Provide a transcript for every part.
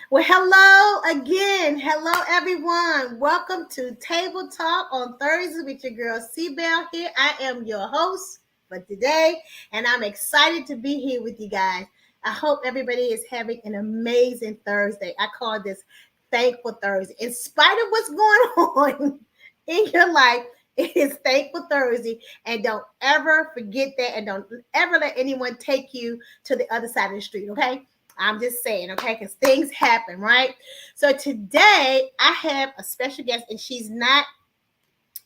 Well, hello again. Hello, everyone. Welcome to Table Talk on Thursdays with your girl, C-Bell here. I am your host for today, and I'm excited to be here with you guys. I hope everybody is having an amazing Thursday. I call this Thankful Thursday. In spite of what's going on in your life, it is Thankful Thursday, and don't ever forget that, and don't ever let anyone take you to the other side of the street, okay? I'm just saying, okay, because things happen, right? So today I have a special guest, and she's not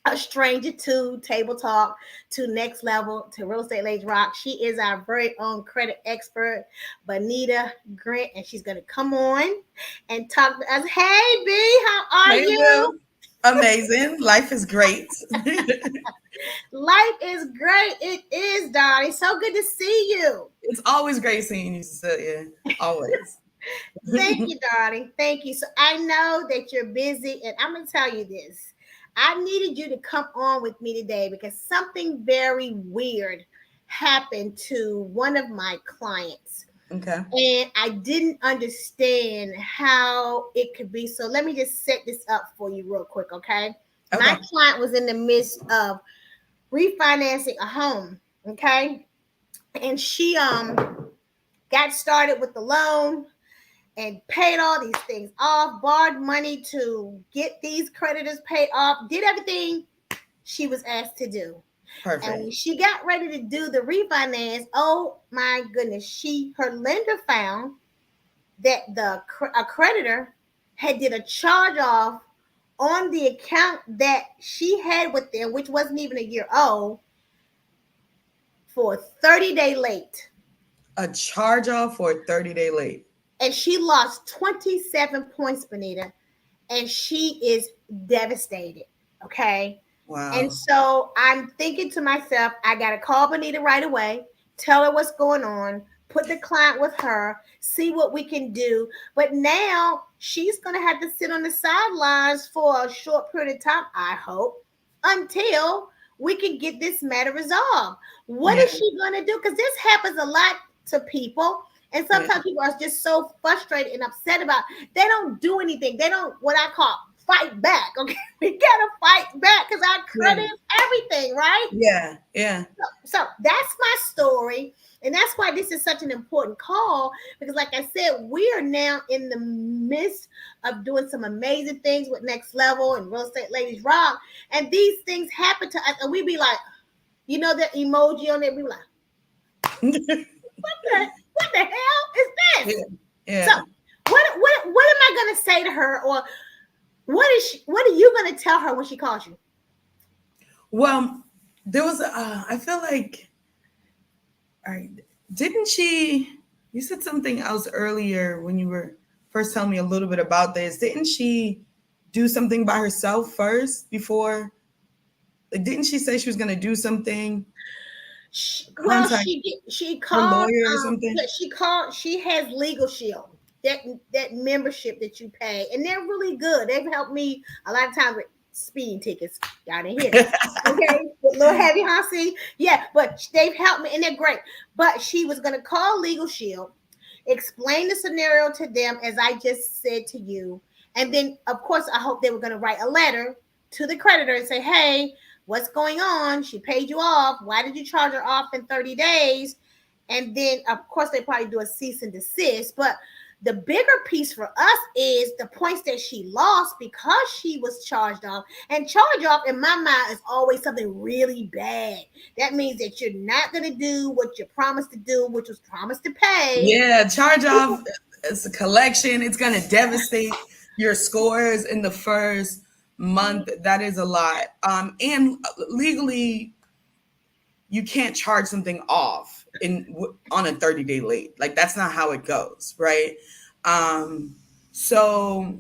a stranger to Table Talk, to Next Level, to Real Estate Ladies Rock. She is our very own credit expert, Bonita Grant, and she's going to come on and talk to us. Hey, B, how are Hey, Will. you? Amazing. Life is great. Life is great. It is, darling. So good to see you. It's always great seeing you, Cecelia. Always. Thank you, darling. Thank you. So I know that you're busy, and I'm going to tell you this. I needed you to come on with me today because something very weird happened to one of my clients. Okay. And I didn't understand how it could be. So let me just set this up for you real quick, okay? My Okay. client was in the midst of refinancing a home, okay? And she got started with the loan and paid all these things off, borrowed money to get these creditors paid off, did everything she was asked to do. And when Perfect. she got ready to do the refinance, oh my goodness, her lender found that a creditor had did a charge off on the account that she had with them, which wasn't even a year old, for a 30-day late. A charge off for a 30-day late. And she lost 27 points, Bonita, and she is devastated. Okay. And Wow. so I'm thinking to myself, I got to call Bonita right away, tell her what's going on, put the client with her, see what we can do. But now she's going to have to sit on the sidelines for a short period of time, I hope, until we can get this matter resolved. What is Yeah. she going to do? Because this happens a lot to people. And Yeah. sometimes people are just so frustrated and upset about they don't do anything. They don't what I call fight back. Okay, we gotta fight back because our credit Yeah. is everything, right? Yeah. Yeah. So that's my story, and that's why this is such an important call because, like I said, we are now in the midst of doing some amazing things with Next Level and Real Estate Ladies Rock, and these things happen to us, and we be like, you know, that emoji on there, we be like, what the hell is Yeah. this? So Yeah. what am I gonna say to her, or what are you gonna tell her when she calls you? Well, there was I feel like, all right, didn't she, you said something else earlier when you were first telling me a little bit about this. Didn't she do something by herself first before? Like, didn't she say she was going to do something? Well, Contact she her called. lawyer or something? Yeah, she called. She has Legal Shield, that membership that you pay, and they're really good. They've helped me a lot of times with speeding tickets. Y'all didn't hear that, okay? With little heavy, huh? See, yeah, but they've helped me, and they're great. But she was gonna call Legal Shield, explain the scenario to them as I just said to you, and then of course I hope they were gonna write a letter to the creditor and say, hey, what's going on? She paid you off. Why did you charge her off in 30 days? And then, of course, they probably do a cease and desist. But the bigger piece for us is the points that she lost because she was charged off. And charge off, in my mind, is always something really bad. That means that you're not going to do what you promised to do, which was promised to pay. Yeah, charge off People, is a collection. It's going to devastate your scores in the first month. That is a lot. And legally, you can't charge something off on a 30-day late. Like, that's not how it goes, right? So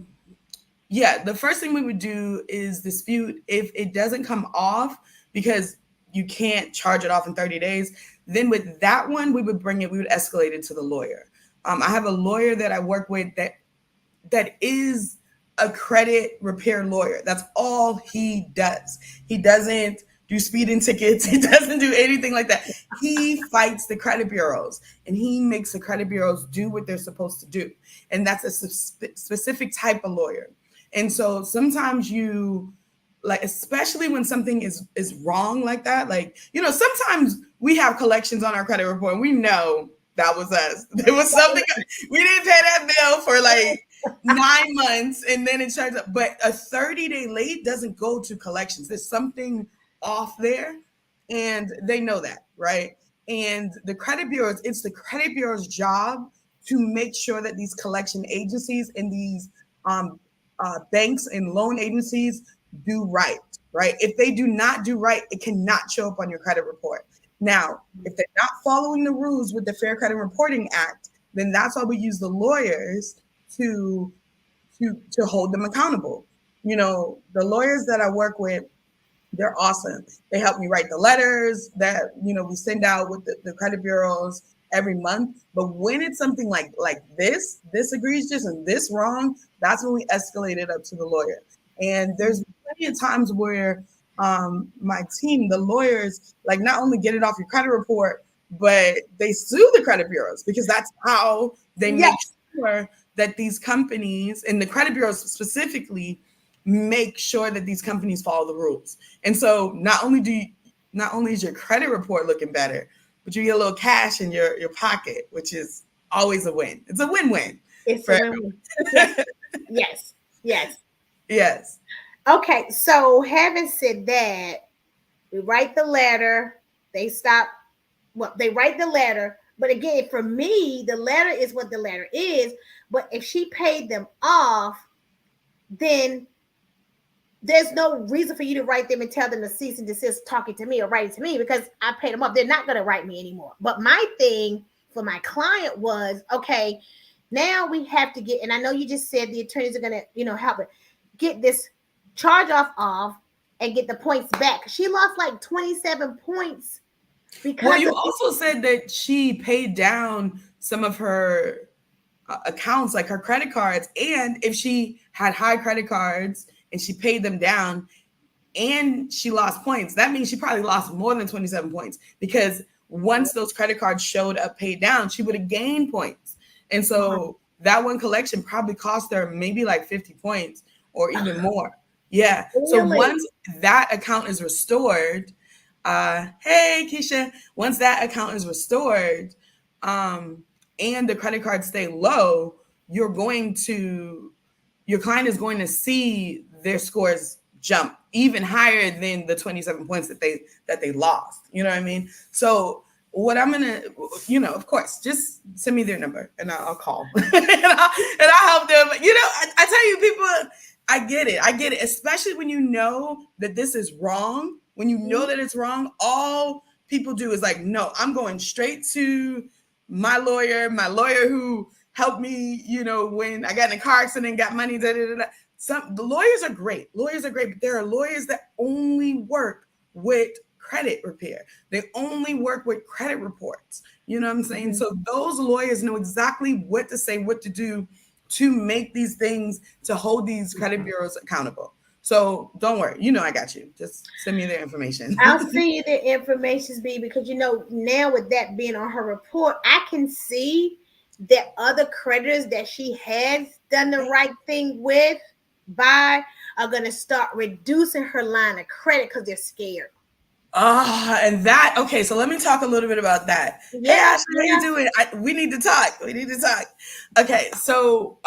yeah, the first thing we would do is dispute if it doesn't come off because you can't charge it off in 30 days. Then with that one, we would escalate it to the lawyer. I have a lawyer that I work with that is a credit repair lawyer. That's all he does. He doesn't do speeding tickets. He doesn't do anything like that. He fights the credit bureaus and he makes the credit bureaus do what they're supposed to do. And that's a specific type of lawyer. And so sometimes you, like, especially when something is wrong like that, like, sometimes we have collections on our credit report and we know that was us. There was something we didn't pay that bill for like 9 months, and then it turns up. But a 30-day late doesn't go to collections. There's something off there, and they know that, right? And the credit bureaus, it's the credit bureau's job to make sure that these collection agencies and these um, banks and loan agencies do right, right? If they do not do right, it cannot show up on your credit report. Now, if they're not following the rules with the Fair Credit Reporting Act, then that's why we use the lawyers to to hold them accountable. The lawyers that I work with, they're awesome. They help me write the letters that we send out with the credit bureaus every month. But when it's something like this egregious and this wrong, that's when we escalate it up to the lawyer. And there's plenty of times where my team, the lawyers, like not only get it off your credit report, but they sue the credit bureaus because that's how they Yes. make sure that these companies and the credit bureaus specifically make sure that these companies follow the rules. And so not only is your credit report looking better, but you get a little cash in your pocket, which is always a win. It's a win-win. It's For a win-win. Yes. Yes. Yes. yes. Okay, so having said that, we write the letter. They stop. Well, they write the letter, but again, for me, the letter is what the letter is. But if she paid them off, then there's no reason for you to write them and tell them to cease and desist talking to me or writing to me because I paid them up. They're not going to write me anymore. But my thing for my client was, okay, now we have to get, and I know you just said the attorneys are going to, help it, get this charge off and get the points back. She lost like 27 points because Well, you also said that she paid down some of her accounts, like her credit cards. And if she had high credit cards and she paid them down and she lost points, that means she probably lost more than 27 points because once those credit cards showed up paid down, she would have gained points. And so that one collection probably cost her maybe like 50 points or even more. Yeah. So really, once that account is restored, hey Keisha, once that account is restored, and the credit cards stay low, your client is going to see their scores jump even higher than the 27 points that they lost. You know what I mean? So what I'm gonna, of course, just send me their number and I'll call and I'll help them. I tell you, people, I get it, especially when you know that this is wrong. When you know that it's wrong, all people do is like, no, I'm going straight to my lawyer who helped me, when I got in a car accident, got money, da, da, da, da. The lawyers are great. Lawyers are great, but there are lawyers that only work with credit repair. They only work with credit reports. You know what I'm saying? So those lawyers know exactly what to say, what to do to make these things, to hold these credit bureaus accountable. So don't worry. I got you. Just send me their information. I'll send you the information, B, because now with that being on her report, I can see that other creditors that she has done the right thing with by are gonna start reducing her line of credit because they're scared. And that, okay, so let me talk a little bit about that. Hey, Yeah, Ashley, how you doing? We need to talk. We need to talk. Okay, so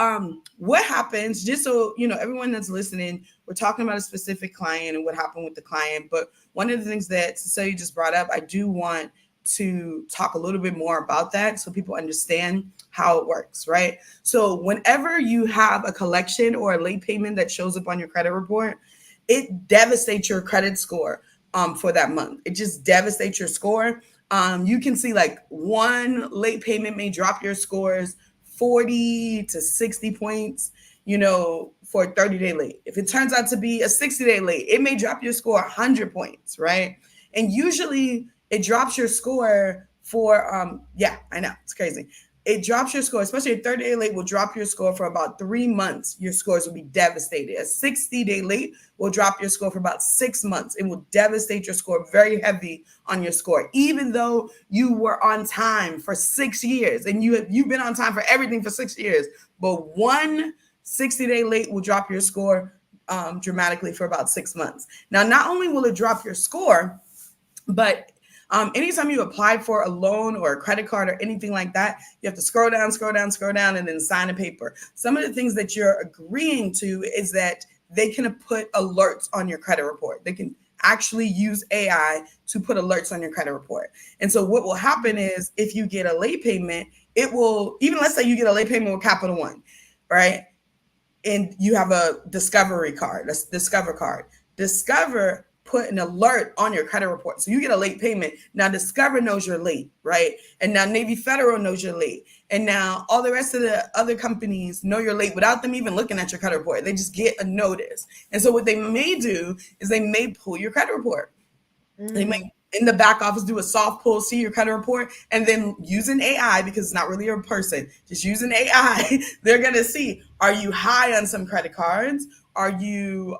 what happens, just so everyone that's listening, we're talking about a specific client and what happened with the client, but one of the things that Cecelia just brought up, I do want to talk a little bit more about that so people understand how it works, right? So whenever you have a collection or a late payment that shows up on your credit report, it devastates your credit score for that month. It just devastates your score. You can see like one late payment may drop your scores 40 to 60 points, for a 30-day late. If it turns out to be a 60-day late, it may drop your score 100 points, right? And usually it drops your score for, yeah, I know, it's crazy. it drops your score, especially a 30-day late will drop your score for about 3 months. Your scores will be devastated. A 60-day late will drop your score for about 6 months. It will devastate your score very heavy on your score, even though you were on time for 6 years and you've been on time for everything for 6 years. But one 60-day late will drop your score dramatically for about 6 months. Now, not only will it drop your score, but anytime you apply for a loan or a credit card or anything like that, you have to scroll down, scroll down, scroll down, and then sign a paper. Some of the things that you're agreeing to is that they can put alerts on your credit report. They can actually use AI to put alerts on your credit report. And so what will happen is if you get a late payment, it will, even let's say you get a late payment with Capital One, right? And you have a Discovery card, a Discover card. Discover put an alert on your credit report. So you get a late payment. Now Discover knows you're late, right? And now Navy Federal knows you're late. And now all the rest of the other companies know you're late without them even looking at your credit report. They just get a notice. And so what they may do is they may pull your credit report. They might in the back office do a soft pull, see your credit report, and then using AI, because it's not really a person, just using AI, they're gonna see, are you high on some credit cards? Are you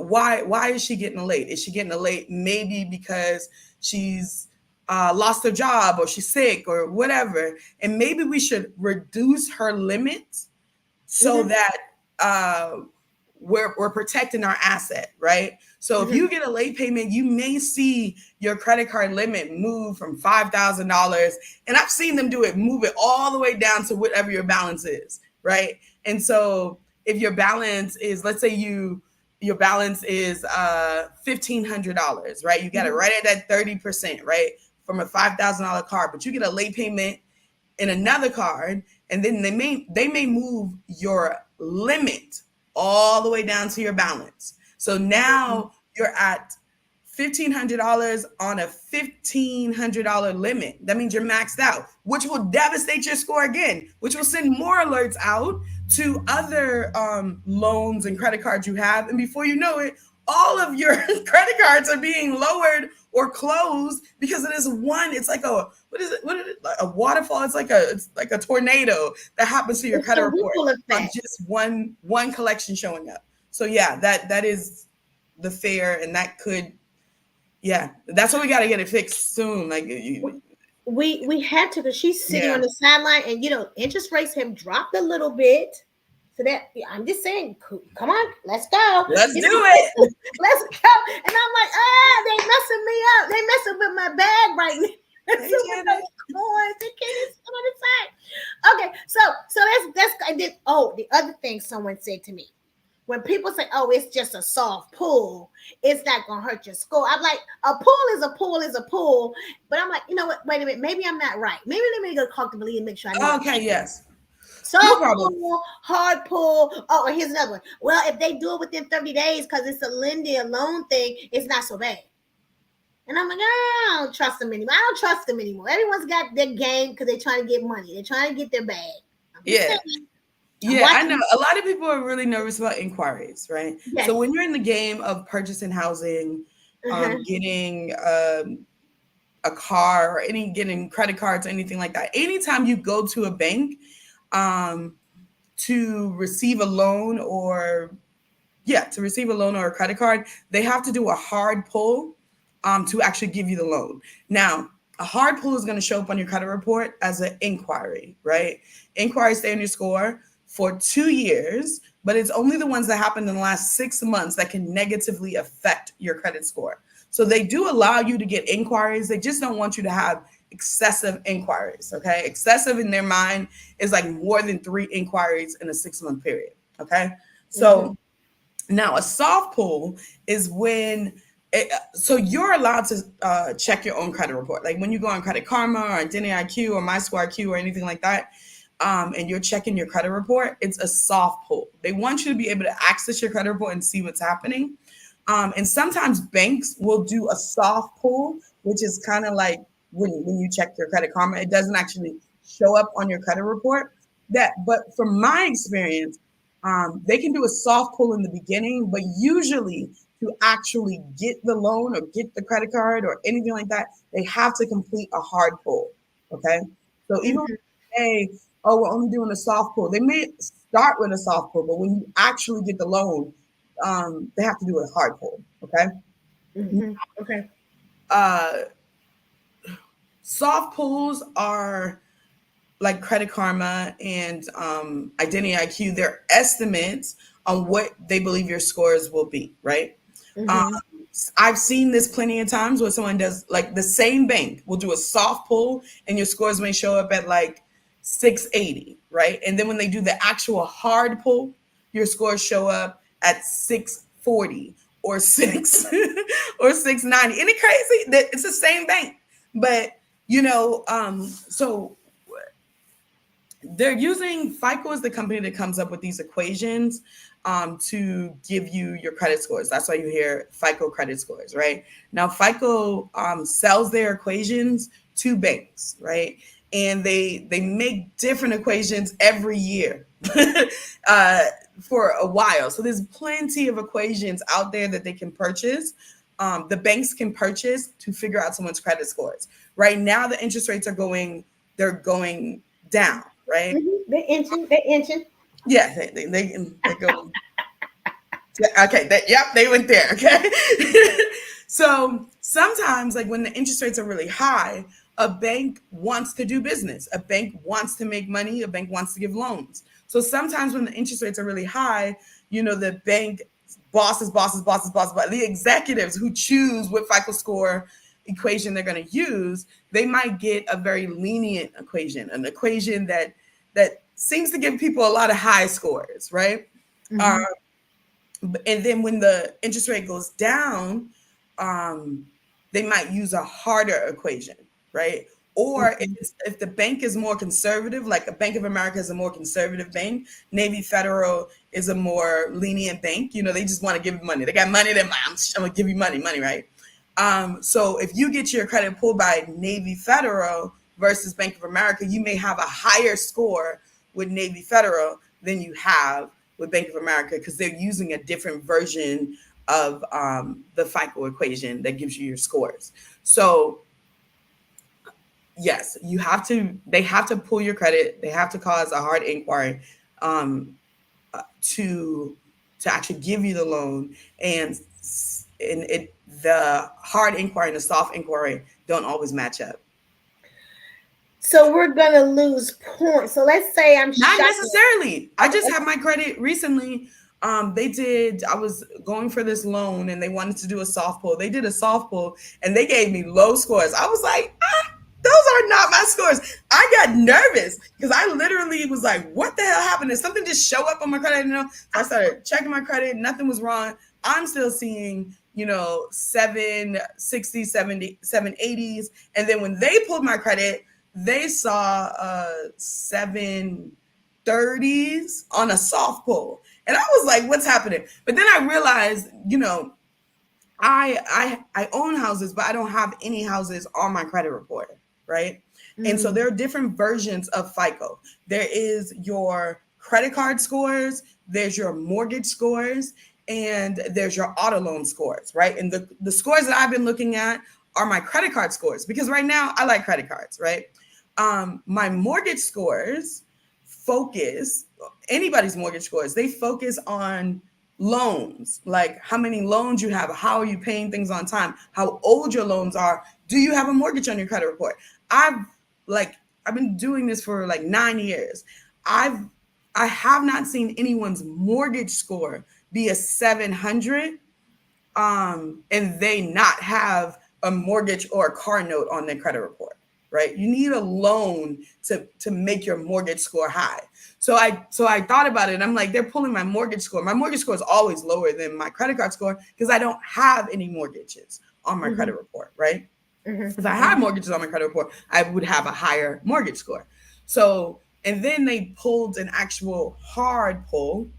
why is she getting late? Is she getting late maybe because she's lost her job or she's sick or whatever? And maybe we should reduce her limits so that we're protecting our asset, right? So if you get a late payment, you may see your credit card limit move from $5,000, and I've seen them do it, move it all the way down to whatever your balance is, right? And so if your balance is, let's say your balance is $1,500, right? You got it right at that 30%, right? From a $5,000 card, but you get a late payment in another card, and then they may move your limit all the way down to your balance. So now you're at $1,500 on a $1,500 limit. That means you're maxed out, which will devastate your score again, which will send more alerts out to other loans and credit cards you have. And before you know it, all of your credit cards are being lowered or closed because of this one. It's like a what is it? Like a waterfall. It's like a tornado that happens to your It's credit a report ripple on effect. just one collection showing up. So yeah, that is the fair, and that could, yeah, that's what we got to get it fixed soon. Like We had to, because she's sitting yeah, on the sideline, and interest rates have dropped a little bit. So that, I'm just saying, come on, let's go. let's You do know, it. let's go. And I'm like, they messing me up. They messing with my bag right now. Hey, Messing with Janet. those coins. They can't sit on the side. Okay, so that's and then, the other thing someone said to me. When people say, "Oh, it's just a soft pull, it's not gonna hurt your score," I'm like, "A pull is a pull is a pull." But I'm like, you know what? Wait a minute. Maybe I'm not right. Maybe let me go comfortably and make sure I know what I'm Okay, saying. yes, no Soft problem. pull, hard pull. Oh, and here's another one. Well, if they do it within 30 days because it's a loan thing, it's not so bad. And I'm like, I don't trust them anymore. I don't trust them anymore. Everyone's got their game because they're trying to get money. They're trying to get their bag. I'm just Yeah. saying. I'm Yeah, I know watching. a lot of people are really nervous about inquiries, right? So Yes. when you're in the game of purchasing housing, Uh-huh. getting a car or getting credit cards or anything like that, anytime you go to a bank um, to receive a loan or to receive a loan or a credit card, they have to do a hard pull to actually give you the loan. Now, a hard pull is going to show up on your credit report as an inquiry, right? Inquiries stay on your score for 2 years, but it's only the ones that happened in the last 6 months that can negatively affect your credit score. So they do allow you to get inquiries. They just don't want you to have excessive inquiries, okay? Excessive in their mind is like more than 3 inquiries in a 6 month period, okay? Mm-hmm. So now, a soft pull is when so you're allowed to check your own credit report. Like when you go on Credit Karma or Identity IQ or MyScore IQ or anything like that, and you're checking your credit report, it's a soft pull. They want you to be able to access your credit report and see what's happening. And sometimes banks will do a soft pull, which is kind of like when you check your Credit Karma, it doesn't actually show up on your credit report. But from my experience, they can do a soft pull in the beginning, but usually to actually get the loan or get the credit card or anything like that, they have to complete a hard pull. Okay. So even with Mm-hmm. say, oh, we're only doing a soft pull. They may start with a soft pull, but when you actually get the loan, they have to do a hard pull. Okay. Okay. Uh, Soft pulls are like Credit Karma and Identity IQ, they're estimates on what they believe your scores will be, right? Um, Mm-hmm. I've seen this plenty of times where someone does like the same bank will do a soft pull and your scores may show up at like 680, right? And then when they do the actual hard pull, your scores show up at 640 or 6 or 690. Isn't it crazy that it's the same bank? But so they're using FICO as the company that comes up with these equations to give you your credit scores. That's why you hear FICO credit scores, right? Now, FICO sells their equations to banks, right? And they make different equations every year uh, for a while. So there's plenty of equations out there that they can purchase. The banks can purchase to figure out someone's credit scores. Right now, the interest rates they're going down, right? Mm-hmm. They're inching. They're inching. Yeah, they go. Yeah, okay, yep, they went there. Okay, so sometimes, like when the interest rates are really high, a bank wants to do business. A bank wants to make money. A bank wants to give loans. So sometimes when the interest rates are really high, the bank bosses, the executives who choose what FICO score equation they're going to use, they might get a very lenient equation, an equation that seems to give people a lot of high scores, right? Uh, Mm-hmm. and then when the interest rate goes down, um, they might use a harder equation, right? Or if the bank is more conservative, like a Bank of America is a more conservative bank, Navy Federal is a more lenient bank. They just want to give you money. They got money. I'm gonna give you money, right? So if you get your credit pulled by Navy Federal versus Bank of America, you may have a higher score with Navy Federal than you have with Bank of America because they're using a different version of the FICO equation that gives you your scores. So yes, they have to pull your credit. They have to cause a hard inquiry um, to actually give you the loan, and the hard inquiry and the soft inquiry don't always match up. So we're gonna lose points. So let's say I'm Not shopping. necessarily. I Okay. just had my credit recently. I was going for this loan and they wanted to do a soft pull. They did a soft pull and they gave me low scores. I was like, those are not my scores. I got nervous because I literally was like, what the hell happened? Did something just show up on my credit? So I started checking my credit. Nothing was wrong. I'm still seeing, 760, 70, 780s. And then when they pulled my credit, they saw 730s on a soft pull. And I was like, what's happening? But then I realized, I own houses, but I don't have any houses on my credit report, right? And so Mm, there are different versions of FICO. There is your credit card scores, there's your mortgage scores, and there's your auto loan scores, right? And the scores that I've been looking at are my credit card scores because right now I like credit cards, right? My mortgage scores focus anybody's mortgage scores. They focus on loans, like how many loans you have, how are you paying things on time, how old your loans are, do you have a mortgage on your credit report? I've like I've been doing this for like 9 years. I've I have not seen anyone's mortgage score be a 700 and they not have a mortgage or a car note on their credit report, right? You need a loan to make your mortgage score high. So I thought about it and I'm like, they're pulling my mortgage score. My mortgage score is always lower than my credit card score because I don't have any mortgages on my mhm, credit report, right? mhm, If I had mhm. mortgages on my credit report, I would have a higher mortgage score. So, and then they pulled an actual hard pull.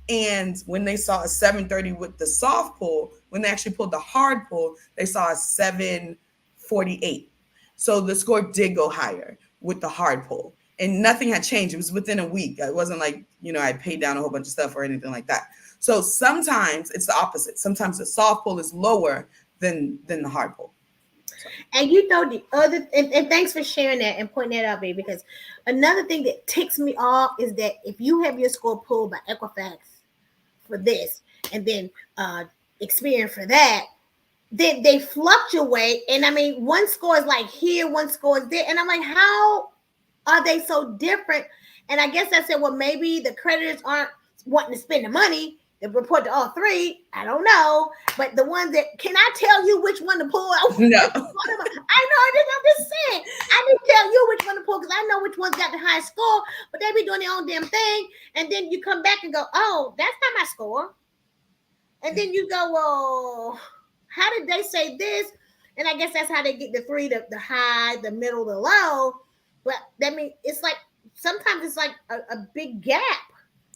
And when they saw a 730 with the soft pull, when they actually pulled the hard pull, they saw a 748. So the score did go higher with the hard pull. And nothing had changed. It was within a week. It wasn't like, I paid down a whole bunch of stuff or anything like that. So sometimes it's the opposite. Sometimes the soft pull is lower than the hard pull. And you know the other, and thanks for sharing that and pointing that out, baby. Because another thing that ticks me off is that if you have your score pulled by Equifax for this, and then Experian for that, then they fluctuate. And I mean, one score is like here, one score is there, and I'm like, how are they so different? And I guess I said, well, maybe the creditors aren't wanting to spend the money to report to all three. I don't know. But the ones that, can I tell you which one to pull? I No. know this. I'm just saying. I need to tell you which one to pull because I know which one's got the high score, but they be doing their own damn thing. And then you come back and go, oh, that's not my score. And then you go, well, how did they say this? And I guess that's how they get the three, the high, the middle, the low. But that means it's like sometimes it's like a big gap.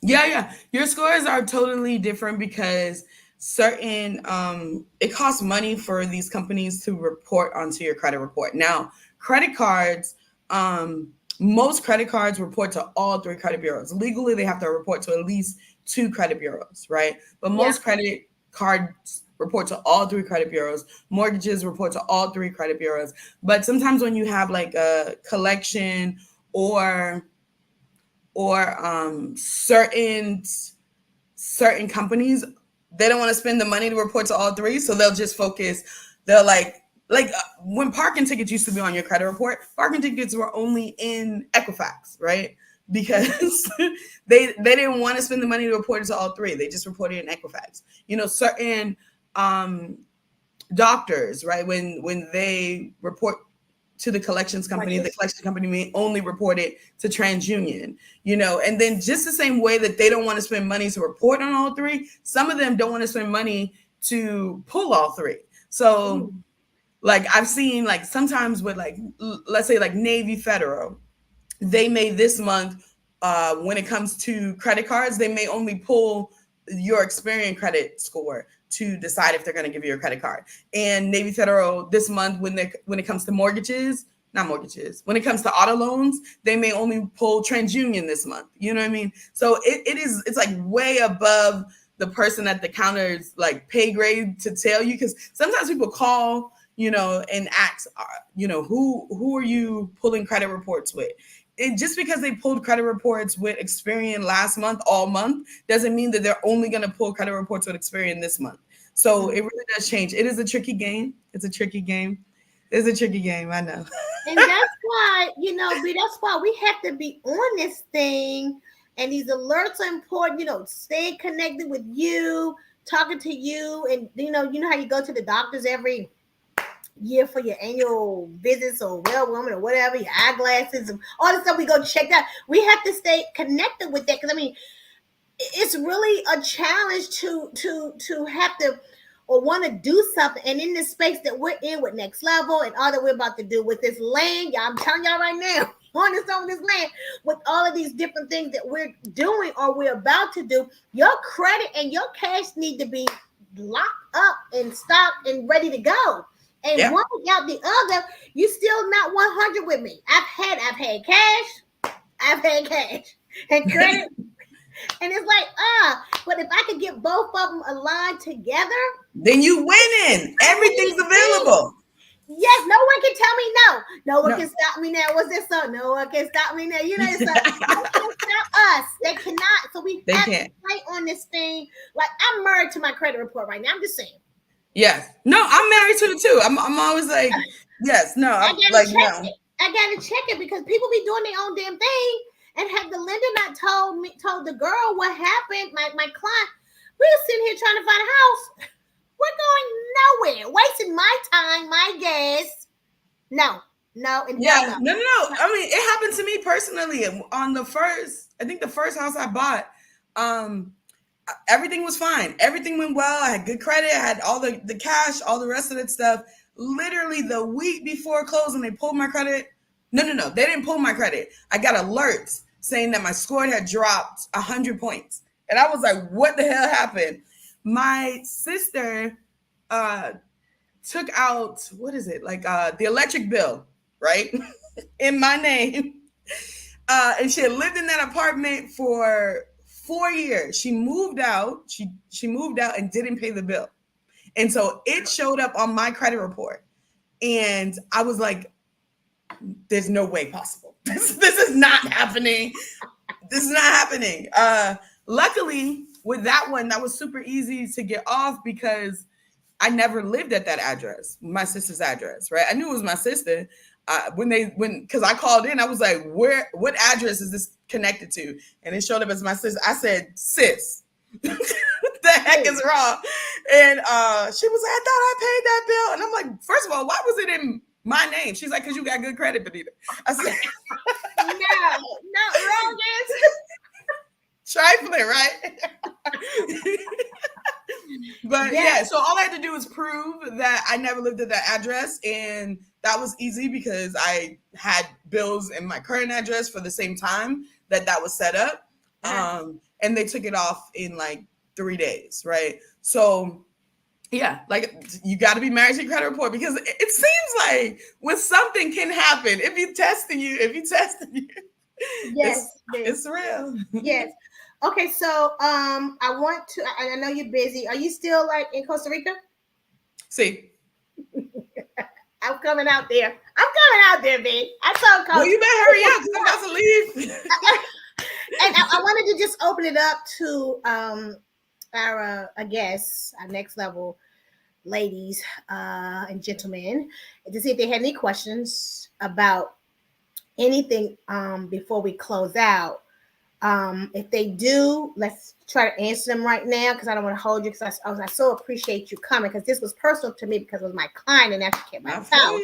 Yeah, yeah. Your scores are totally different because certain it costs money for these companies to report onto your credit report. Now, credit cards, most credit cards report to all three credit bureaus. Legally, they have to report to at least two credit bureaus, right? But Yeah. most credit cards report to all three credit bureaus. Mortgages report to all three credit bureaus. But sometimes when you have like a collection or certain companies, they don't want to spend the money to report to all three, so they'll just focus. They'll when parking tickets used to be on your credit report, parking tickets were only in Equifax, right? Because they didn't want to spend the money to report it to all three. They just reported in Equifax. Certain um doctors, right? When they report to the collections company, the Collections. collection company may only report it to TransUnion, and then just the same way that they don't want to spend money to report on all three, some of them don't want to spend money to pull all three. So Ooh. like I've seen like sometimes with like let's say like Navy Federal, they may this month, when it comes to credit cards, they may only pull your Experian credit score to decide if they're going to give you a credit card. And Navy Federal this month, when it comes to mortgages, not mortgages, when it comes to auto loans, they may only pull TransUnion this month. You know what I mean? So it's like way above the person at the counter's like pay grade to tell you, because sometimes people call, and ask, who are you pulling credit reports with? Just because they pulled credit reports with Experian last month, all month, doesn't mean that they're only going to pull credit reports with Experian this month. So it really does change. It is a tricky game. It's a tricky game. It's a tricky game. I know. And that's why, that's why we have to be on this thing. And these alerts are important, staying connected with you, talking to you. And, you know how you go to the doctors every year for your annual visits or well woman or whatever, your eyeglasses and all the stuff we go check out. We have to stay connected with that because I mean it's really a challenge to have to or want to do something. And in this space that we're in with Next Level and all that we're about to do with this land, y'all, I'm telling y'all right now, on this land, with all of these different things that we're doing or we're about to do, your credit and your cash need to be locked up and stocked and ready to go. And Yeah. one without the other, you still not 100 with me. I've had cash, and credit. And it's like, but if I could get both of them aligned together, Then you winning. I Everything's win. available. Yes, no one can tell me no. No one No, can stop me now. What's this song? No one can stop me now. It's like, no one can stop us. They cannot. So we they have to can't. fight on this thing. Like, I'm married to my credit report right now. I'm just saying. Yes. No, I'm married to it too. I'm always like, yes, no, I I'm gotta like, check no. it. I gotta check it because people be doing their own damn thing. And have the lender not told the girl what happened, my client, we were sitting here trying to find a house. We're going nowhere, wasting my time, my gas. No, no, and hell Yeah, no. no, no, no. I mean, it happened to me personally on I think the first house I bought. Um, Everything was fine. Everything went well. I had good credit. I had all the cash, all the rest of that stuff. Literally the week before closing, they pulled my credit. No, no, no. They didn't pull my credit. I got alerts saying that my score had dropped 100 points. And I was like, what the hell happened? My sister uh, took out, what is it? Like the electric bill, right? In my name. And she had lived in that apartment for 4 years. She moved out. She moved out and didn't pay the bill. And so it showed up on my credit report. And I was like, there's no way possible. This is not happening. This is not happening. Luckily, with that one, that was super easy to get off because I never lived at that address, my sister's address, right? I knew it was my sister. Because I called in, I was like, what address is this connected to? And it showed up as my sister. I said, sis, what the heck is wrong? And she was like, I thought I paid that bill. And I'm like, first of all, why was it in my name? She's like, because you got good credit, Bonita. I said, no, wrong answer. trifling, right? But Yes. yeah, so all I had to do was prove that I never lived at that address, and that was easy because I had bills in my current address for the same time that was set up, and they took it off in like 3 days, right? So yeah, like you got to be married to your credit report because it seems like when something can happen, if you testing you, Yes, it's real. yes. Okay, so I want to. I know you're busy. Are you still like in Costa Rica? See, I'm coming out there. I'm coming out there, babe. I told well, Coach. you better hurry up because I'm about to leave. And I wanted to just open it up to our I guess our next level ladies and gentlemen to see if they had any questions about anything before we close out. If they do, let's try to answer them right now because I don't want to hold you because I so appreciate you coming because this was personal to me because it was my client and that's kept my house.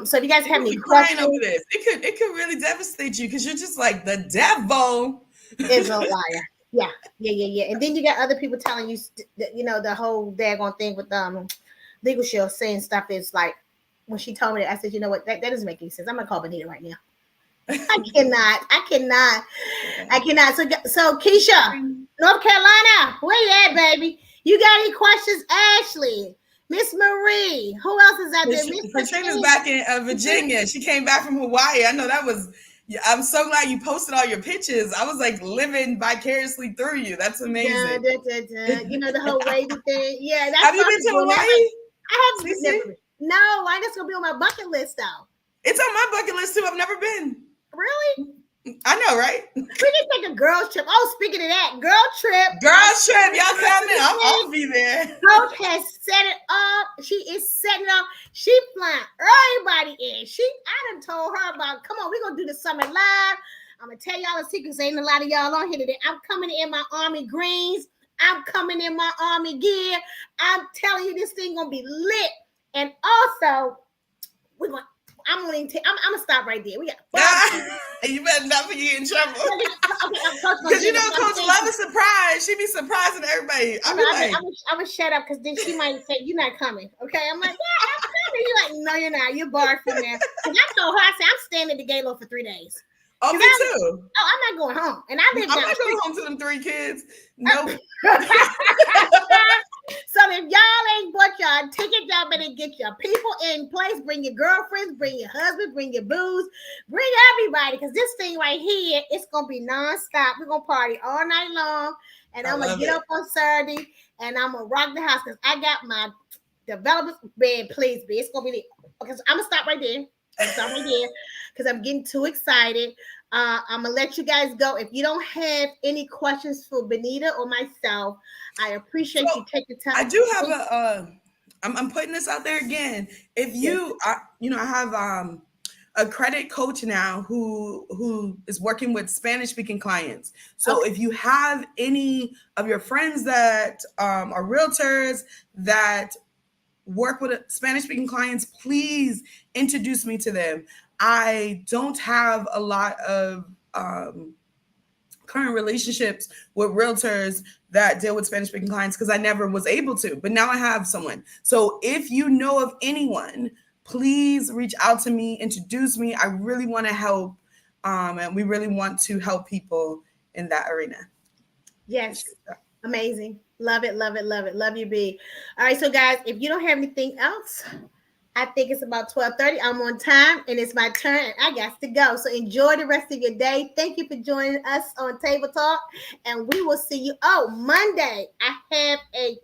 So if you guys have any crying over questions, this, it could really devastate you because you're just like the devil. is a liar. Yeah. And then you got other people telling you, the whole daggone thing with legal shield saying stuff is like when she told me that I said, you know what, that doesn't make any sense. I'm gonna call Bonita right now. I cannot. So Keisha, North Carolina, where you at, baby? You got any questions, Ashley? Miss Marie, who else is out there? Miss Katrina's back in Virginia. She came back from Hawaii. I know that was. I'm so glad you posted all your pictures. I was like living vicariously through you. That's amazing. You know the whole wavy thing. Yeah, that's. Have you been to Hawaii? I haven't. Never been. No, I just gonna be on my bucket list though. It's on my bucket list too. I've never been. Really? I know, right? We can take a girls trip. Oh, speaking of that, girls trip, y'all coming? I'll be there. Coach has set it up. She is setting up. She flying everybody in. I done told her about. Come on, we gonna do the summer live. I'm gonna tell y'all the secrets. Ain't a lot of y'all on here today. I'm coming in my army greens. I'm coming in my army gear. I'm telling you, this thing gonna be lit. And also, we're gonna. I'm gonna stop right there. We got. You better not get in trouble. Because Coach love a surprise. She be surprising everybody. I'm gonna shut up because then she might say you're not coming. Okay, I'm like, yeah, I'm coming. You're like, no, you're not. You're barred from there. Because I told her, I said, I'm staying at the Galo for 3 days. Oh, me too. I'm not going home. And I live down. I'm not going home to them 3 kids. Nope. So if y'all ain't bought y'all ticket, y'all better get your people in place. Bring your girlfriends, bring your husband, bring your booze, bring everybody. Because this thing right here, it's going to be nonstop. We're going to party all night long. And I'm going to get up on Saturday and I'm going to rock the house because I got my developers bed. Please be. It's going to be okay, so I'm going to stop right there. Because I'm getting too excited. I'm gonna let you guys go. If you don't have any questions for Bonita or myself, I appreciate you taking time. I do have I'm putting this out there again. If you I have a credit coach now who is working with Spanish speaking clients. So if you have any of your friends that are realtors that work with Spanish speaking clients, please introduce me to them. I don't have a lot of current relationships with realtors that deal with Spanish speaking clients because I never was able to, but now I have someone. So if you know of anyone, please reach out to me, introduce me. I really want to help. And we really want to help people in that arena. Yes. Amazing. Love it. Love you, B. All right. So guys, if you don't have anything else, I think it's about 12:30. I'm on time and it's my turn and I got to go. So enjoy the rest of your day. Thank you for joining us on Table Talk and we will see you. Monday, I have a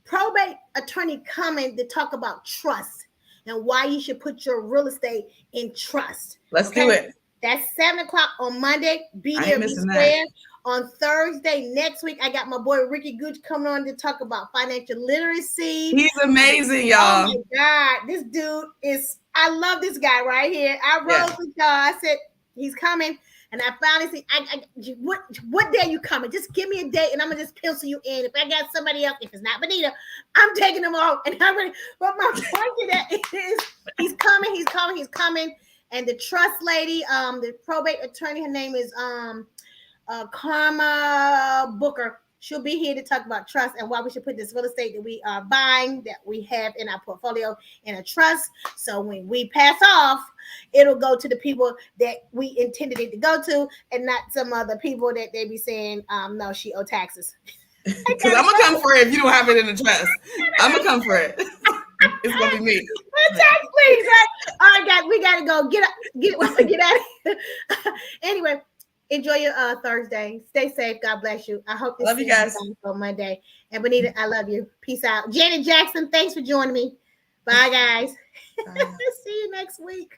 probate attorney coming to talk about trust. and why you should put your real estate in trust. Let's Okay. do it. That's 7 o'clock on Monday. Be I there, ain't be missing that. square. On Thursday next week, I got my boy Ricky Gooch coming on to talk about financial literacy. He's amazing, Oh y'all. my God, this dude is, I love this guy right here. I wrote with y'all. I said, he's coming. And I finally said, what day you coming? Just give me a date and I'm going to just pencil you in. If I got somebody else, if it's not Bonita, I'm taking them off. And I'm ready. But my point to that is he's coming. And the trust lady, the probate attorney, her name is Karma Booker. She'll be here to talk about trust and why we should put this real estate that we are buying, that we have in our portfolio, in a trust. So when we pass off, it'll go to the people that we intended it to go to, and not some other people that they be saying, no, she owe taxes. Because I'm gonna come for it if you don't have it in the trust. I'm gonna come for it. It's gonna be me. Tax, please, right? All right, guys, we gotta go. Get out of here. Anyway. Enjoy your Thursday. Stay safe. God bless you. I hope to Love see you guys on Monday. And Bonita, I love you. Peace out. Janet Jackson, thanks for joining me. Bye, guys. Bye. See you next week.